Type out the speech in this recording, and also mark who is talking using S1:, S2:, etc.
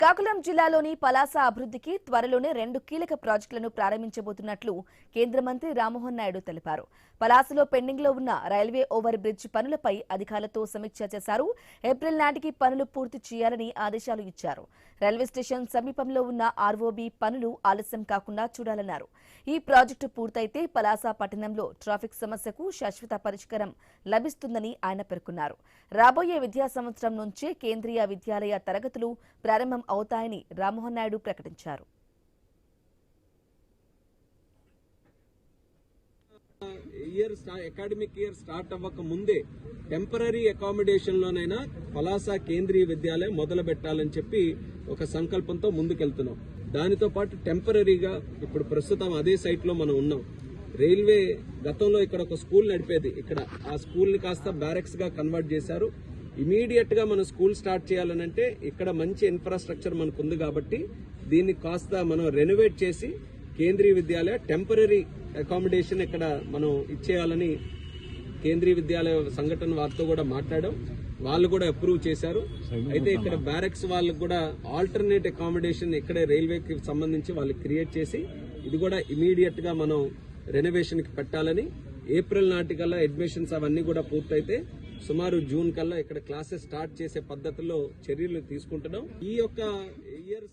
S1: శ్రీకాకుళం జిల్లాలోని పలాస అభివృద్ధికి త్వరలోనే 2 కీలక ప్రాజెక్టులను ప్రారంభించబోతున్నట్లు కేంద్ర మంత్రి రామ్మోహన్ నాయుడు తెలిపారు. పలాసలో పెండింగ్ లో ఉన్న రైల్వే ఓవర్ బ్రిడ్జ్ పనులపై అధికారులతో సమీక్ష చేశారు. ఏప్రిల్ నాటికి పనులు పూర్తి చేయాలని ఆదేశాలు ఇచ్చారు. రైల్వే స్టేషన్ సమీపంలో ఉన్న ఆర్ఓబీ పనులు ఆలస్యం కాకుండా చూడాలన్నారు. ఈ ప్రాజెక్టు పూర్తయితే పలాస పట్టణంలో ట్రాఫిక్ సమస్యకు శాశ్వత పరిష్కారం లభిస్తుందని ఆయన పేర్కొన్నారు. రాబోయే విద్యా సంవత్సరం నుంచే కేంద్రీయ విద్యాలయ తరగతులు ప్రారంభం అవుతాయని రామ్మోహన్ నాయుడు ప్రకటించారు.
S2: అకాడమిక్ ఇయర్ స్టార్ట్ అవ్వక ముందే టెంపరీ అకామిడేషన్ లోనైనా పలాస కేంద్రీయ విద్యాలయం మొదలు పెట్టాలని చెప్పి ఒక సంకల్పంతో ముందుకెళ్తున్నాం. దానితో పాటు టెంపరీగా ఇప్పుడు ప్రస్తుతం అదే సైట్ లో మనం ఉన్నాం. రైల్వే గతంలో ఇక్కడ ఒక స్కూల్ నడిపేది. ఇక్కడ ఆ స్కూల్ ని కాస్త బ్యారెక్స్ గా కన్వర్ట్ చేశారు. ఇమీడియట్ గా మనం స్కూల్ స్టార్ట్ చేయాలనంటే ఇక్కడ మంచి ఇన్ఫ్రాస్ట్రక్చర్ మనకు ఉంది కాబట్టి దీన్ని కాస్త మనం రెనోవేట్ చేసి కేంద్రీయ విద్యాలయ టెంపరీ అకామిడేషన్ ఇక్కడ మనం ఇచ్చేయాలని కేంద్రీయ విద్యాలయ సంఘటన వారితో కూడా మాట్లాడాం. వాళ్ళు కూడా అప్రూవ్ చేశారు. అయితే ఇక్కడ బ్యారెక్స్ వాళ్ళకు కూడా ఆల్టర్నేట్ అకామిడేషన్ ఇక్కడే రైల్వేకి సంబంధించి వాళ్ళు క్రియేట్ చేసి ఇది కూడా ఇమీడియట్ గా మనం రెనోవేషన్ కి పెట్టాలని, ఏప్రిల్ నాటికల్లా అడ్మిషన్స్ అవన్నీ కూడా పూర్తయితే సుమారు జూన్ కల్లా ఇక్కడ క్లాసెస్ స్టార్ట్ చేసే పద్ధతిలో చర్యలు తీసుకుంటున్నాం. ఈ యొక్క ఇయర్